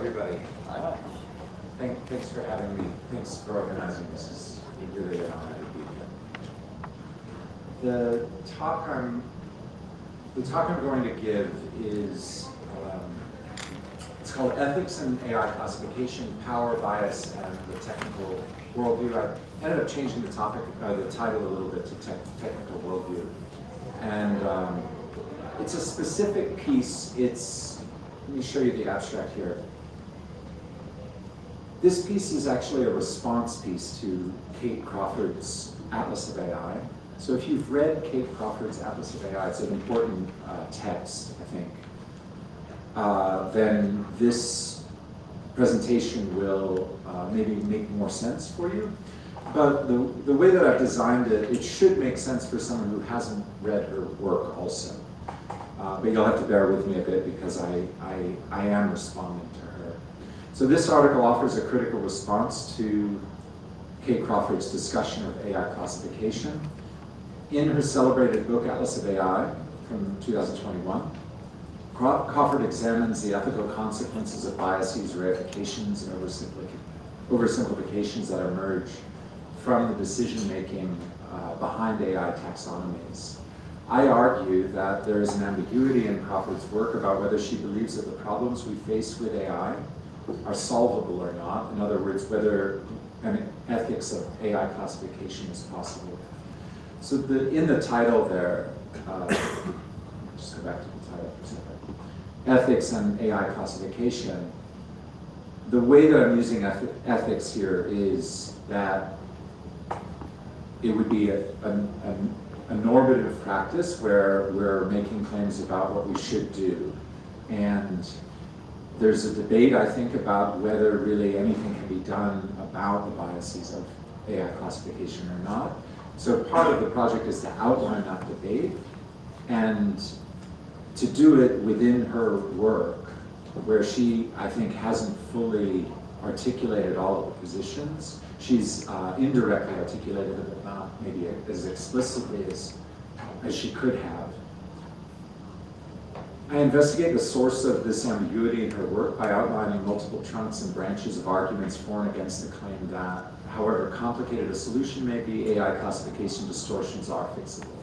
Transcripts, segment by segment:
everybody. Thanks for having me. Thanks for organizing this. It's really an honor to be here. The talk I'm going to give is it's called Ethics and AI Classification: Power, Bias, and the Technical Worldview. I ended up changing the title a little bit to Technical Worldview, and it's a specific piece. Let me show you the abstract here. This piece is actually a response piece to Kate Crawford's Atlas of AI. So if you've read Kate Crawford's Atlas of AI, it's an important text, I think. Then this presentation will maybe make more sense for you. But the way that I've designed it, it should make sense for someone who hasn't read her work also. But you'll have to bear with me a bit because I am responding to her. So this article offers a critical response to Kate Crawford's discussion of AI classification. In her celebrated book, Atlas of AI, from 2021, Crawford examines the ethical consequences of biases, reifications, and oversimplifications that emerge from the decision-making behind AI taxonomies. I argue that there is an ambiguity in Crawford's work about whether she believes that the problems we face with AI are solvable or not. In other words, whether an ethics of AI classification is possible. So in the title there, just go back to the title for a second. Ethics and AI classification. The way that I'm using ethics here is that it would be a normative practice where we're making claims about what we should do. And there's a debate, I think, about whether really anything can be done about the biases of AI classification or not. So part of the project is to outline that debate and to do it within her work, where she, I think, hasn't fully articulated all of the positions. She's indirectly articulated it, but not maybe as explicitly as she could have. I investigate the source of this ambiguity in her work by outlining multiple trunks and branches of arguments for and against the claim that, however complicated a solution may be, AI classification distortions are fixable.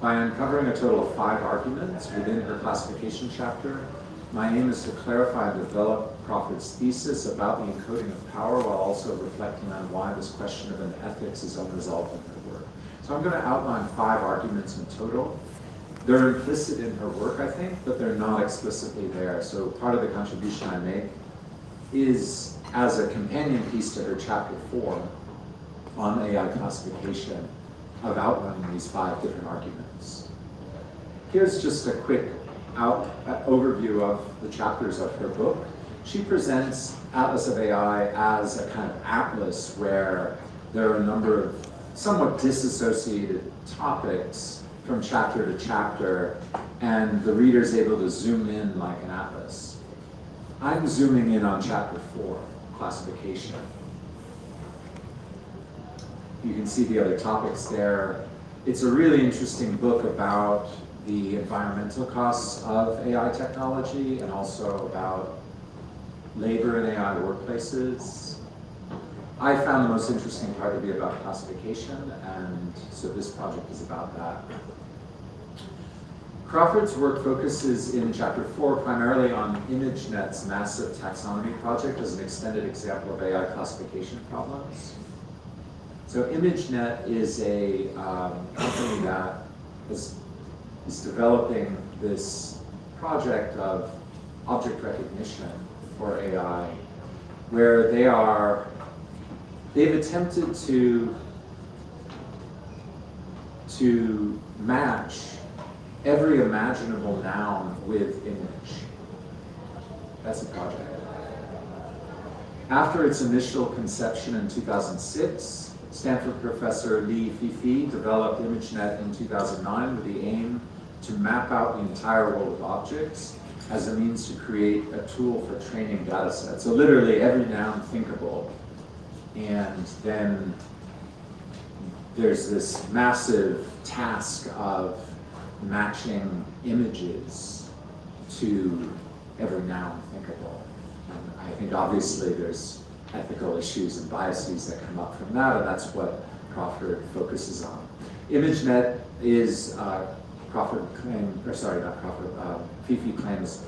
By uncovering a total of 5 arguments within her classification chapter, my aim is to clarify and develop Crawford's thesis about the encoding of power while also reflecting on why this question of an ethics is unresolved in her work. So I'm going to outline 5 arguments in total. They're implicit in her work, I think, but they're not explicitly there. So part of the contribution I make is as a companion piece to her chapter 4 on AI classification of outlining these 5 different arguments. Here's just a quick overview of the chapters of her book. She presents Atlas of AI as a kind of atlas where there are a number of somewhat disassociated topics from chapter to chapter, and the reader is able to zoom in like an atlas. I'm zooming in on chapter 4, classification. You can see the other topics there. It's a really interesting book about the environmental costs of AI technology and also about labor in AI workplaces. I found the most interesting part to be about classification, and so this project is about that. Crawford's work focuses in chapter 4 primarily on ImageNet's massive taxonomy project as an extended example of AI classification problems. So ImageNet is a company that is developing this project of object recognition for AI, where they've attempted to match every imaginable noun with image. That's a project. After its initial conception in 2006, Stanford professor Li Fifi developed ImageNet in 2009 with the aim to map out the entire world of objects as a means to create a tool for training data sets. So literally every noun thinkable. And then there's this massive task of matching images to every noun thinkable. And I think obviously there's ethical issues and biases that come up from that, and that's what Crawford focuses on. ImageNet is, Fifi claims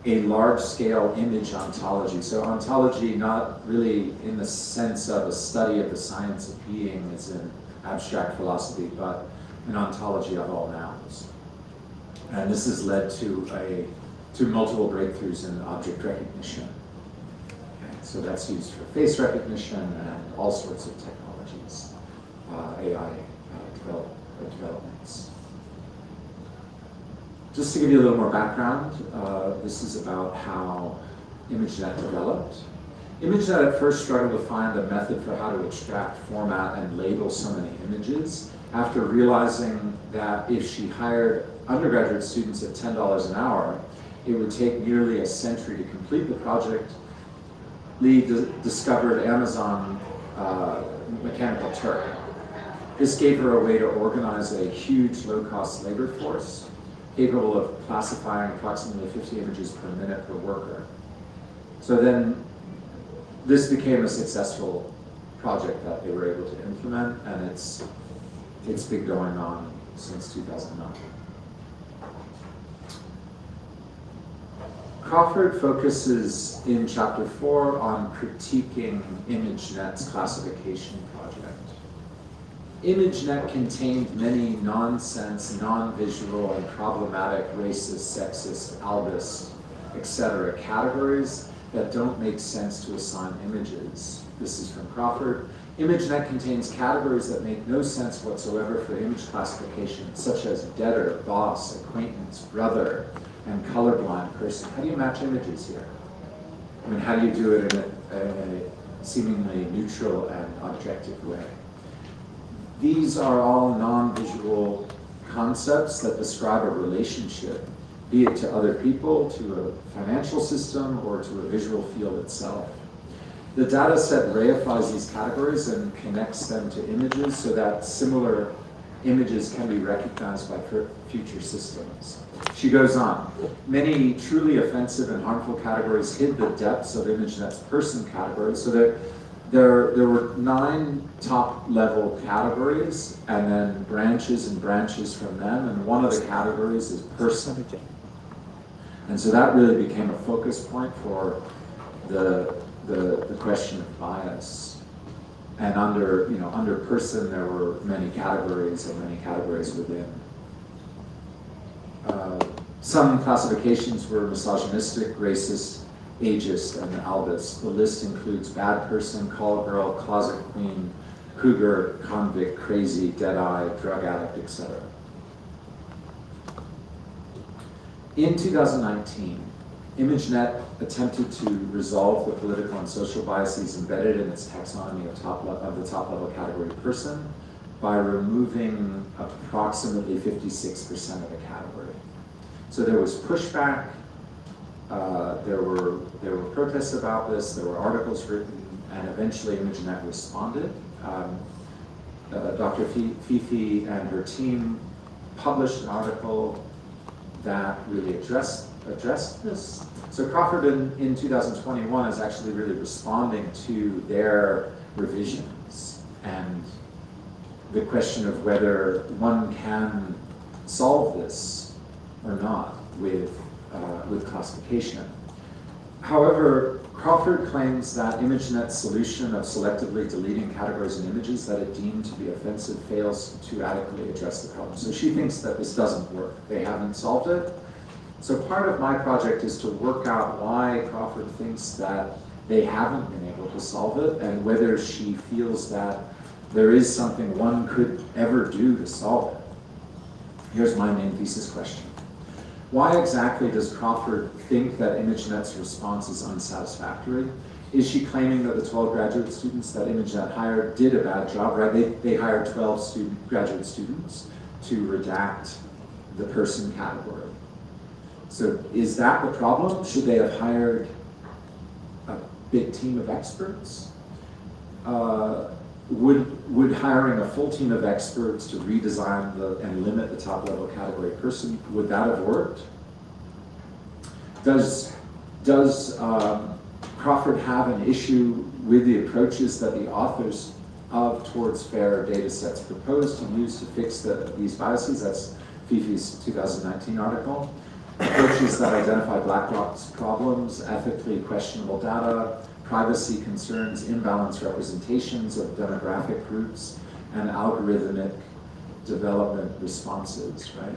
a large-scale image ontology. So ontology, not really in the sense of a study of the science of being as in abstract philosophy, but an ontology of all nouns. And this has led to multiple breakthroughs in object recognition. Okay, so that's used for face recognition and all sorts of technologies, AI developments. Just to give you a little more background, this is about how ImageNet developed. ImageNet at first struggled to find a method for how to extract, format, and label so many images, after realizing that if she hired undergraduate students at $10 an hour, it would take nearly a century to complete the project. Lee discovered Amazon Mechanical Turk. This gave her a way to organize a huge low-cost labor force, capable of classifying approximately 50 images per minute per worker. So then this became a successful project that they were able to implement, and it's been going on since 2009. Crawford focuses in chapter 4 on critiquing ImageNet's classification project. ImageNet contained many nonsense, non-visual, and problematic racist, sexist, albist, etc. categories that don't make sense to assign images. This is from Crawford. ImageNet contains categories that make no sense whatsoever for image classification, such as debtor, boss, acquaintance, brother, and colorblind person. How do you match images here? I mean, how do you do it in a seemingly neutral and objective way? These are all non-visual concepts that describe a relationship, be it to other people, to a financial system, or to a visual field itself. The data set reifies these categories and connects them to images so that similar images can be recognized by future systems. She goes on, many truly offensive and harmful categories hid the depths of ImageNet's person categories, so that there were 9 top-level categories, and then branches and branches from them, and one of the categories is person. And so that really became a focus point for the question of bias. And under person, there were many categories and many categories within. Some classifications were misogynistic, racist, ageist, and albist. The list includes bad person, call girl, closet queen, cougar, convict, crazy, deadeye, drug addict, etc. In 2019, ImageNet attempted to resolve the political and social biases embedded in its taxonomy of the top-level category person by removing approximately 56% of the category. So there was pushback, there were protests about this, there were articles written, and eventually ImageNet responded. Dr. Fifi and her team published an article that really addressed this. So Crawford in 2021 is actually really responding to their revisions and the question of whether one can solve this or not with classification. However, Crawford claims that ImageNet's solution of selectively deleting categories and images that it deemed to be offensive fails to adequately address the problem. So she thinks that this doesn't work. They haven't solved it. So part of my project is to work out why Crawford thinks that they haven't been able to solve it, and whether she feels that there is something one could ever do to solve it. Here's my main thesis question. Why exactly does Crawford think that ImageNet's response is unsatisfactory? Is she claiming that the 12 graduate students that ImageNet hired did a bad job, right? They hired 12 graduate students to redact the person category. So is that the problem? Should they have hired a big team of experts? Would hiring a full team of experts to redesign and limit the top level category person, would that have worked? Does Crawford have an issue with the approaches that the authors of Towards Fair data sets propose to use to fix these biases. That's Fifi's 2019 article. Approaches that identify black box problems, ethically questionable data, privacy concerns, imbalanced representations of demographic groups, and algorithmic development responses, right?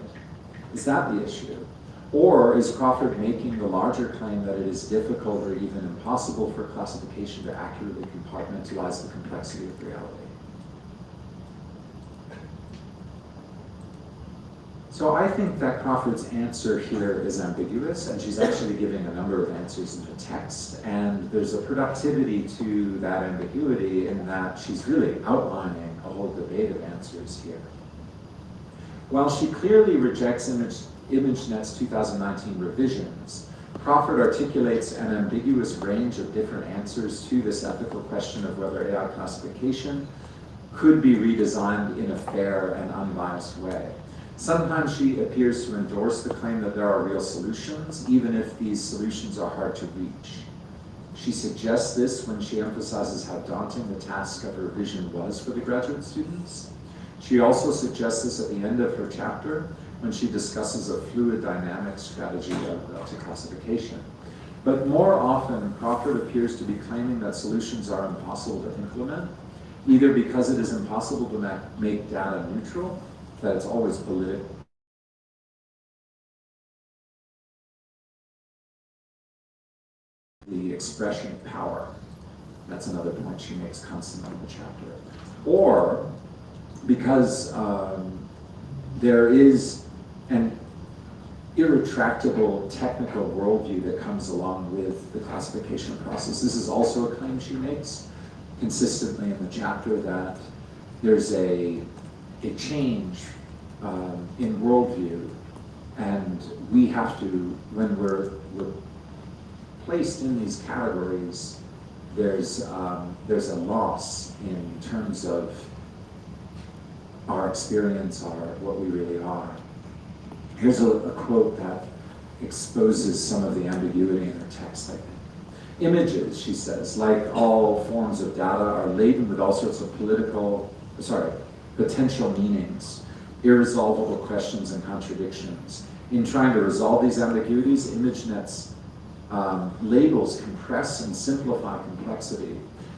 Is that the issue? Or is Crawford making the larger claim that it is difficult or even impossible for classification to accurately compartmentalize the complexity of reality? So I think that Crawford's answer here is ambiguous, and she's actually giving a number of answers in the text, and there's a productivity to that ambiguity in that she's really outlining a whole debate of answers here. While she clearly rejects ImageNet's 2019 revisions, Crawford articulates an ambiguous range of different answers to this ethical question of whether AI classification could be redesigned in a fair and unbiased way. Sometimes she appears to endorse the claim that there are real solutions, even if these solutions are hard to reach. She suggests this when she emphasizes how daunting the task of revision was for the graduate students. She also suggests this at the end of her chapter when she discusses a fluid dynamic strategy to classification. But more often, Crawford appears to be claiming that solutions are impossible to implement, either because it is impossible to make data neutral, that it's always political, the expression of power. That's another point she makes constantly in the chapter. Or because there is an irretractable technical worldview that comes along with the classification process. This is also a claim she makes consistently in the chapter, that there's a change in worldview, and we have to, when we're placed in these categories, there's a loss in terms of our experience, what we really are. Here's a quote that exposes some of the ambiguity in her text, I think. Images, she says, like all forms of data, are laden with all sorts of potential meanings, irresolvable questions and contradictions. In trying to resolve these ambiguities, ImageNet's labels compress and simplify complexity.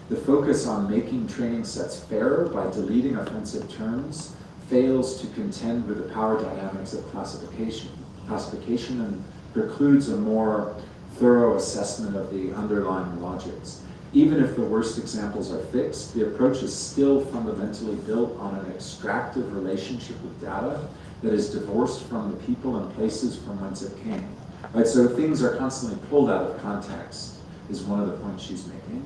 The focus on making training sets fairer by deleting offensive terms fails to contend with the power dynamics of classification and precludes a more thorough assessment of the underlying logics. Even if the worst examples are fixed, the approach is still fundamentally built on an extractive relationship with data that is divorced from the people and places from whence it came. Right, so things are constantly pulled out of context, is one of the points she's making.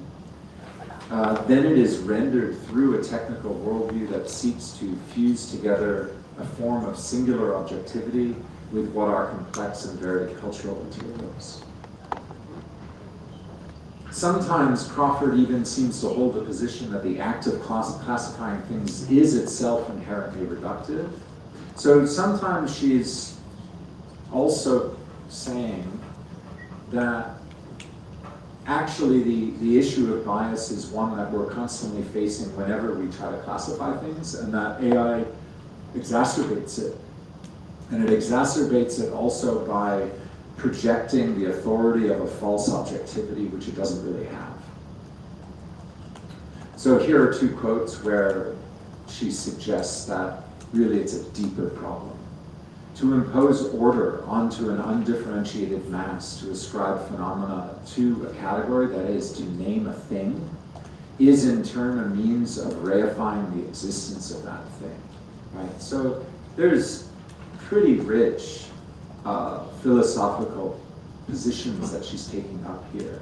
Then it is rendered through a technical worldview that seeks to fuse together a form of singular objectivity with what are complex and varied cultural materials. Sometimes Crawford even seems to hold the position that the act of classifying things is itself inherently reductive. So sometimes she's also saying that actually the issue of bias is one that we're constantly facing whenever we try to classify things, and that AI exacerbates it. And it exacerbates it also by projecting the authority of a false objectivity, which it doesn't really have. So here are two quotes where she suggests that really it's a deeper problem. To impose order onto an undifferentiated mass, to ascribe phenomena to a category, that is, to name a thing, is in turn a means of reifying the existence of that thing, right? So there's pretty rich philosophical positions that she's taking up here.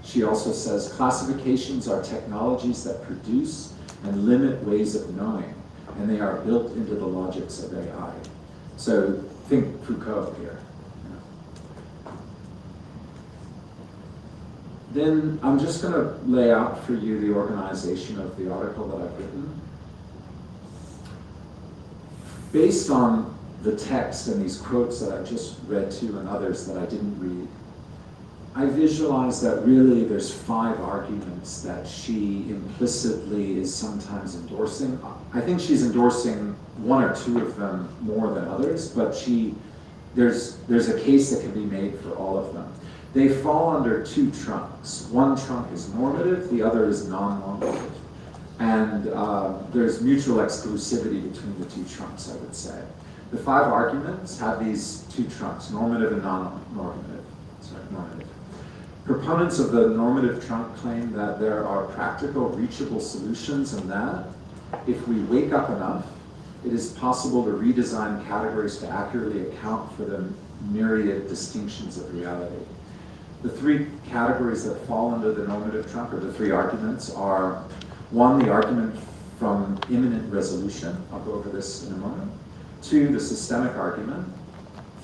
She also says classifications are technologies that produce and limit ways of knowing, and they are built into the logics of AI. So think Foucault here. Then I'm just going to lay out for you the organization of the article that I've written. Based on the text and these quotes that I just read to and others that I didn't read, I visualize that really there's 5 arguments that she implicitly is sometimes endorsing. I think she's endorsing 1 or 2 of them more than others, but there's a case that can be made for all of them. They fall under 2 trunks. One trunk is normative, the other is non-normative. And there's mutual exclusivity between the 2 trunks, I would say. The 5 arguments have these 2 trunks, normative and non-normative. Normative. Proponents of the normative trunk claim that there are practical, reachable solutions, and that if we wake up enough, it is possible to redesign categories to accurately account for the myriad distinctions of reality. The 3 categories that fall under the normative trunk, or the 3 arguments, are 1, the argument from imminent resolution. I'll go over this in a moment. 2, the systemic argument.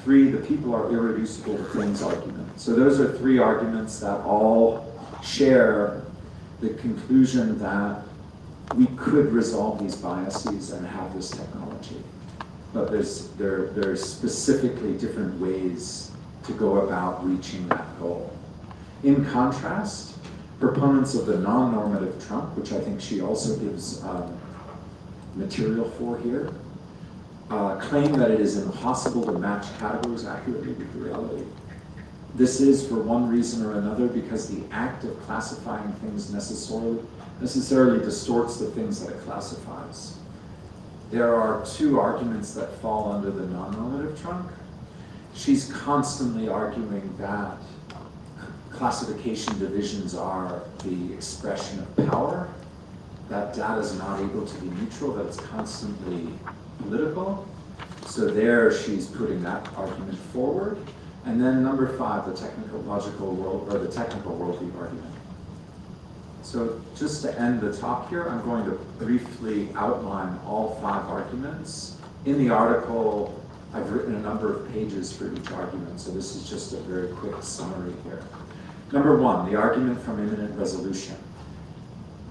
3, the people are irreducible to things argument. So those are 3 arguments that all share the conclusion that we could resolve these biases and have this technology. But there's specifically different ways to go about reaching that goal. In contrast, proponents of the non-normative trunk, which I think she also gives material for here, claim that it is impossible to match categories accurately with reality. This is, for one reason or another, because the act of classifying things necessarily distorts the things that it classifies. There are 2 arguments that fall under the non-normative trunk. She's constantly arguing that classification divisions are the expression of power, that data is not able to be neutral, that it's constantly political. So there she's putting that argument forward. And then number 5, the technical worldview argument. So just to end the talk here, I'm going to briefly outline all 5 arguments. In the article, I've written a number of pages for each argument, so this is just a very quick summary here. Number 1, the argument from imminent resolution.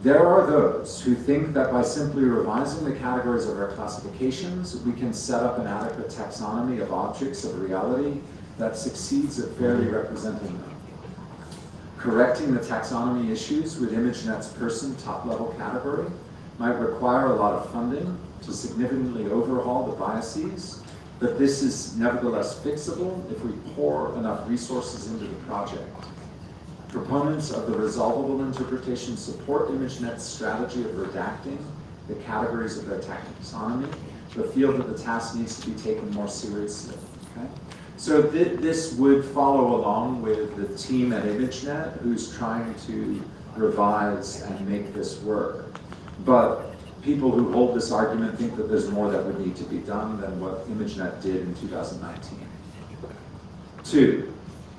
There are those who think that by simply revising the categories of our classifications, we can set up an adequate taxonomy of objects of reality that succeeds at fairly representing them. Correcting the taxonomy issues with ImageNet's person top-level category might require a lot of funding to significantly overhaul the biases, but this is nevertheless fixable if we pour enough resources into the project. Proponents of the resolvable interpretation support ImageNet's strategy of redacting the categories of their taxonomy, but feel that the task needs to be taken more seriously. Okay? So this would follow along with the team at ImageNet who's trying to revise and make this work. But people who hold this argument think that there's more that would need to be done than what ImageNet did in 2019. 2,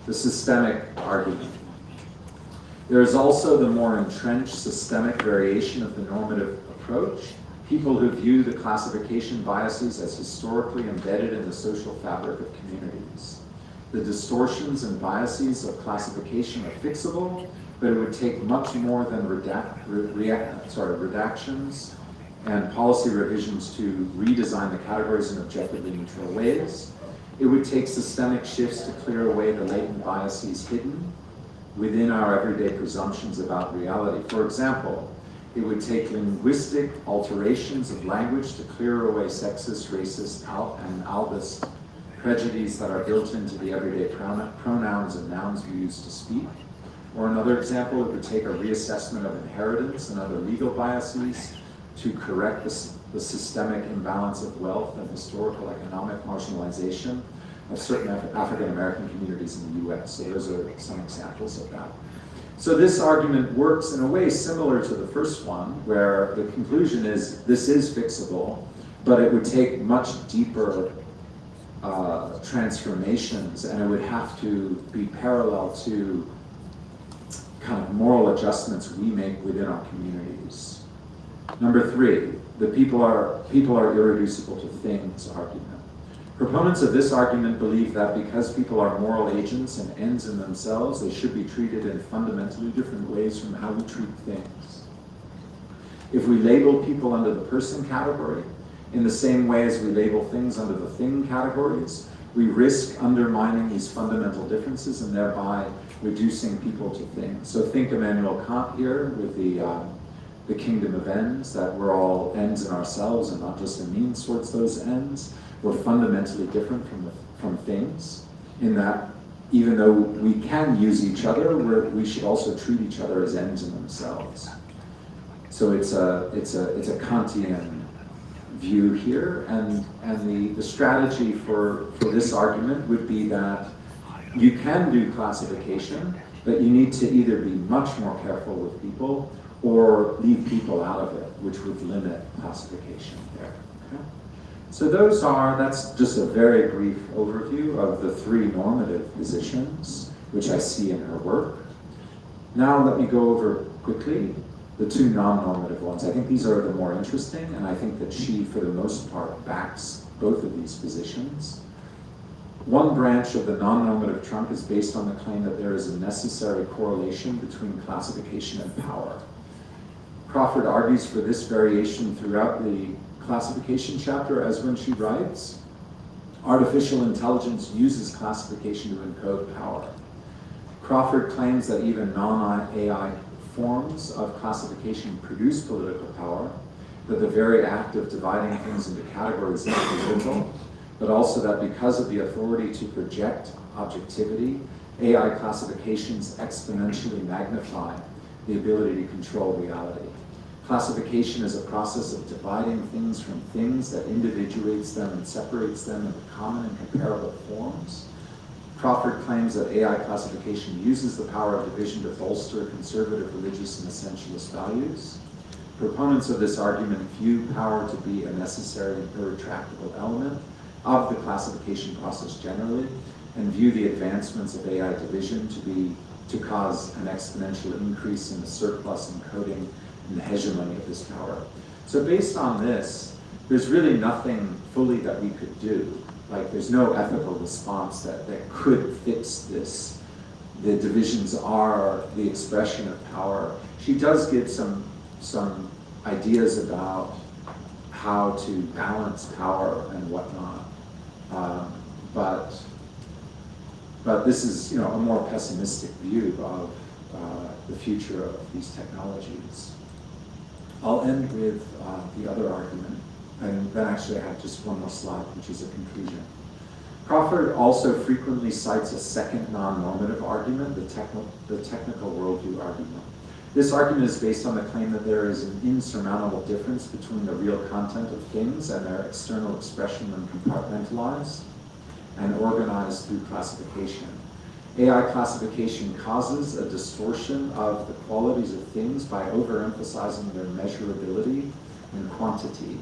the systemic argument. There is also the more entrenched systemic variation of the normative approach, people who view the classification biases as historically embedded in the social fabric of communities. The distortions and biases of classification are fixable, but it would take much more than redactions and policy revisions to redesign the categories in objectively neutral ways. It would take systemic shifts to clear away the latent biases hidden within our everyday presumptions about reality. For example, it would take linguistic alterations of language to clear away sexist, racist, and albist prejudices that are built into the everyday pronouns and nouns we use to speak. Or another example, it would take a reassessment of inheritance and other legal biases to correct the systemic imbalance of wealth and historical economic marginalization of certain African American communities in the US. So those are some examples of that. So this argument works in a way similar to the first one, where the conclusion is this is fixable, but it would take much deeper transformations, and it would have to be parallel to kind of moral adjustments we make within our communities. Number 3, the people are irreducible to things argument. Proponents of this argument believe that because people are moral agents and ends in themselves, they should be treated in fundamentally different ways from how we treat things. If we label people under the person category, in the same way as we label things under the thing categories, we risk undermining these fundamental differences and thereby reducing people to things. So think Immanuel Kant here with the kingdom of ends, that we're all ends in ourselves and not just a means towards those ends. We're fundamentally different from things, in that even though we can use each other, we should also treat each other as ends in themselves. So it's a Kantian view here, and the strategy for this argument would be that you can do classification, but you need to either be much more careful with people or leave people out of it, which would limit classification there. Okay? So that's just a very brief overview of the three normative positions, which I see in her work. Now let me go over quickly the two non-normative ones. I think these are the more interesting, and I think that she, for the most part, backs both of these positions. One branch of the non-normative trunk is based on the claim that there is a necessary correlation between classification and power. Crawford argues for this variation throughout the classification chapter, as when she writes, artificial intelligence uses classification to encode power. Crawford claims that even non-AI forms of classification produce political power, that the very act of dividing things into categories is political, but also that because of the authority to project objectivity, AI classifications exponentially magnify the ability to control reality. Classification is a process of dividing things from things that individuates them and separates them into common and comparable forms. Crawford claims that AI classification uses the power of division to bolster conservative religious and essentialist values. Proponents of this argument view power to be a necessary and irretractable element of the classification process generally, and view the advancements of AI division to cause an exponential increase in the surplus encoding and the hegemony of this power. So based on this, there's really nothing fully that we could do. Like, there's no ethical response that could fix this. The divisions are the expression of power. She does give some ideas about how to balance power and whatnot. But this is, a more pessimistic view of the future of these technologies. I'll end with the other argument, and then actually I have just one more slide, which is a conclusion. Crawford also frequently cites a second non-normative argument, the technical worldview argument. This argument is based on the claim that there is an insurmountable difference between the real content of things and their external expression when compartmentalized and organized through classification. AI classification causes a distortion of the qualities of things by overemphasizing their measurability and quantity.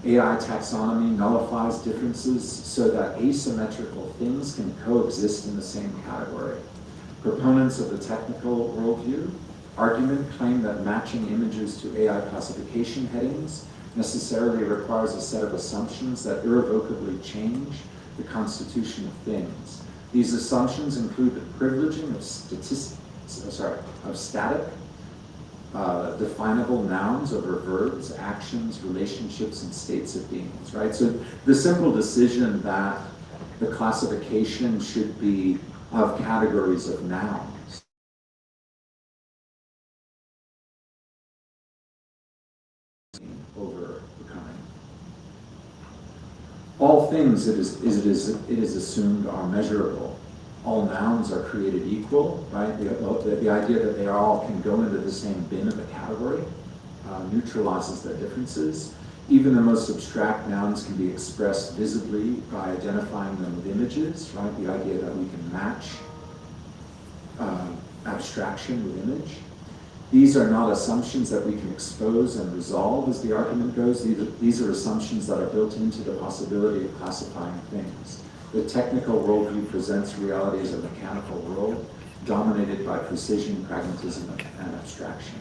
AI taxonomy nullifies differences so that asymmetrical things can coexist in the same category. Proponents of the technical worldview argument claim that matching images to AI classification headings necessarily requires a set of assumptions that irrevocably change the constitution of things. These assumptions include the privileging of static, definable nouns over verbs, actions, relationships, and states of beings, right? So the simple decision that the classification should be of categories of nouns over becoming. All things, it is assumed, are measurable. All nouns are created equal, right? The idea that they all can go into the same bin of a category neutralizes their differences. Even the most abstract nouns can be expressed visibly by identifying them with images, right? The idea that we can match abstraction with image. These are not assumptions that we can expose and resolve, as the argument goes. These are assumptions that are built into the possibility of classifying things. The technical worldview presents reality as a mechanical world, dominated by precision, pragmatism, and abstraction.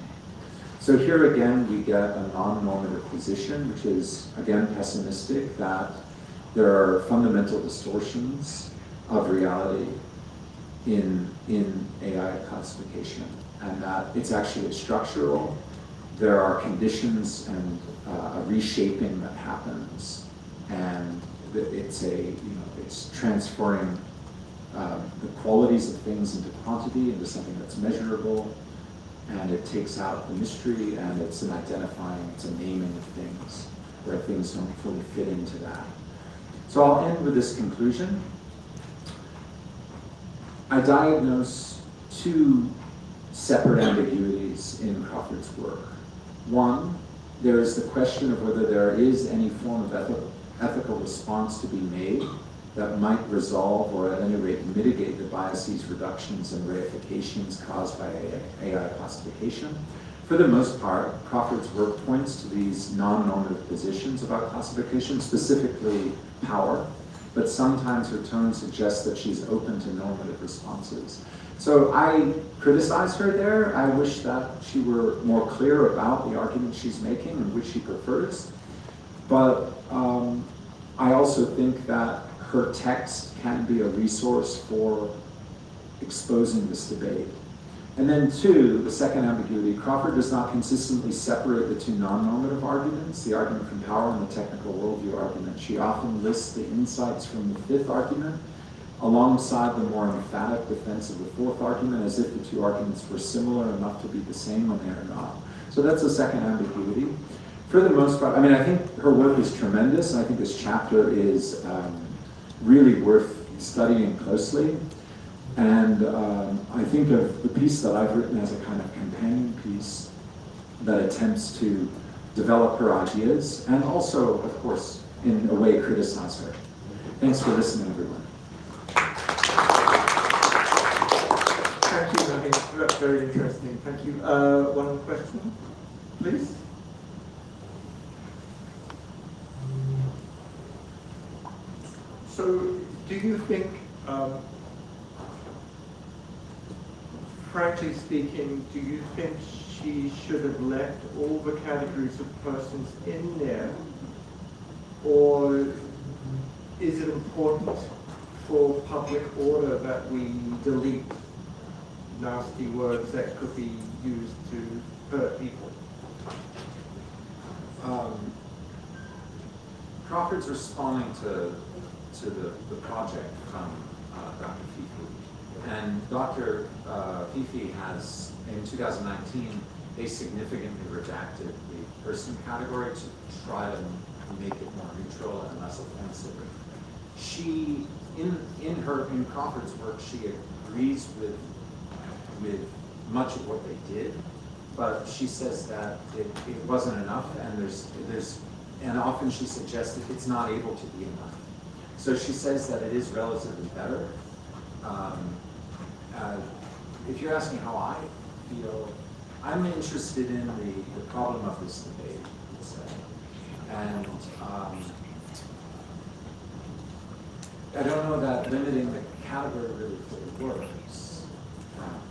So here again, we get a non-normative position, which is, again, pessimistic, that there are fundamental distortions of reality in AI classification, and that it's actually structural. There are conditions and a reshaping that happens, and it's transferring the qualities of things into quantity, into something that's measurable, and it takes out the mystery, and it's an identifying, it's a naming of things, where things don't fully fit into that. So I'll end with this conclusion. I diagnose two separate ambiguities in Crawford's work. One, there is the question of whether there is any form of ethical response to be made that might resolve or at any rate mitigate the biases, reductions, and reifications caused by AI classification. For the most part, Crawford's work points to these non-normative positions about classification, specifically power, but sometimes her tone suggests that she's open to normative responses. So I criticize her there. I wish that she were more clear about the argument she's making and which she prefers. But I also think that her text can be a resource for exposing this debate. And then two, the second ambiguity, Crawford does not consistently separate the two non-normative arguments, the argument from power and the technical worldview argument. She often lists the insights from the fifth argument alongside the more emphatic defense of the fourth argument, as if the two arguments were similar enough to be the same when they are not. So that's the second ambiguity. For the most part, I mean, I think her work is tremendous, and I think this chapter is really worth studying closely. And I think of the piece that I've written as a kind of companion piece that attempts to develop her ideas and also, of course, in a way criticize her. Thanks for listening, everyone. Thank you, I think that's very interesting. Thank you. One question, please. So, do you think, frankly speaking, do you think she should have left all the categories of persons in there? Or is it important for public order that we delete nasty words that could be used to hurt people? Crawford's responding to the project from Dr. Fifi. And Dr. Fifi has, in 2019, they significantly redacted the person category to try to make it more neutral and less offensive. She, in Crawford's work, she agrees with much of what they did, but she says that it wasn't enough, and often she suggests that it's not able to be enough. So she says that it is relatively better. If you're asking how I feel, I'm interested in the problem of this debate, let's say. And I don't know that limiting the category really fully works.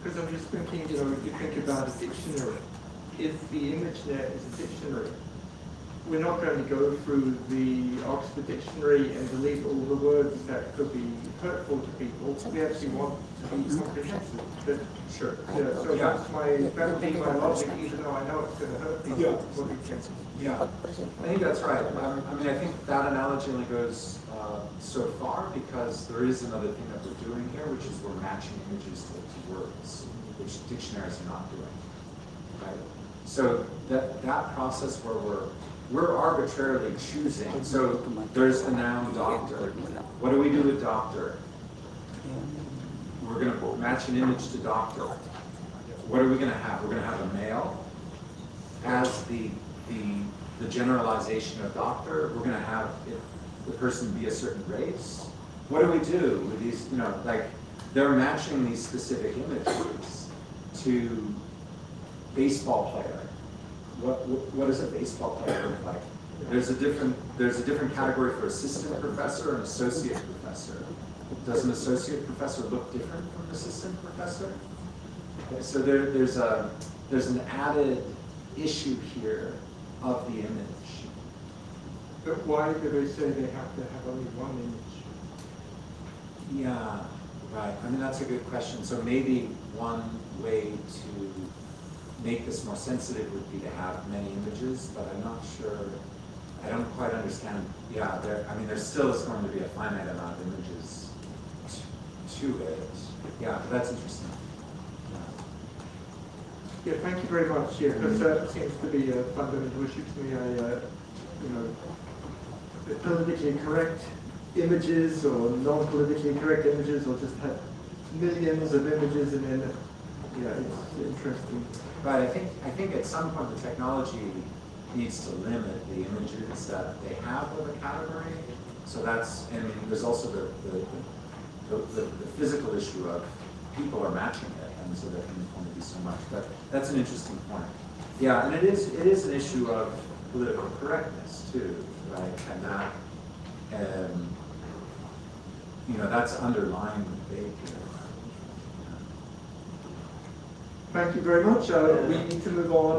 Because I'm just thinking, you know, if you think about a dictionary, if the ImageNet is a dictionary, we're not going to go through the Oxford Dictionary and delete all the words that could be hurtful to people. We actually want to be comprehensive. But, Sure. yeah, so that would be my logic, even though I know it's going to hurt people. Yeah, I think that's right. I mean, I think that analogy only goes so far because there is another thing that we're doing here, which is we're matching images to words, which dictionaries are not doing, right? So that process where we're arbitrarily choosing. So there's the noun doctor. What do we do with doctor? We're going to match an image to doctor. What are we going to have? We're going to have a male as the generalization of doctor. We're going to have the person be a certain race. What do we do with these? You know, like they're matching these specific images to baseball player. What does a baseball player look like? There's a different category for assistant professor and associate professor. Does an associate professor look different from an assistant professor? Okay, so there's an added issue here of the image. But why do they say they have to have only one image? Yeah, right. I mean, that's a good question. So maybe one way to make this more sensitive would be to have many images, but I'm not sure. I don't quite understand. Yeah, there still is going to be a finite amount of images to it. Yeah, that's interesting. Yeah, thank you very much. Yeah, because that seems to be a fundamental issue to me. The politically correct images or non-politically correct images, or just have millions of images, and then it's interesting. But I think at some point the technology needs to limit the images that they have of a category. So that's, and I mean, there's also the physical issue of people are matching it, and so there can only be so much. But that's an interesting point. Yeah, and it is an issue of political correctness too, right? And that, that's underlying the debate here. Thank you very much. We need to move on.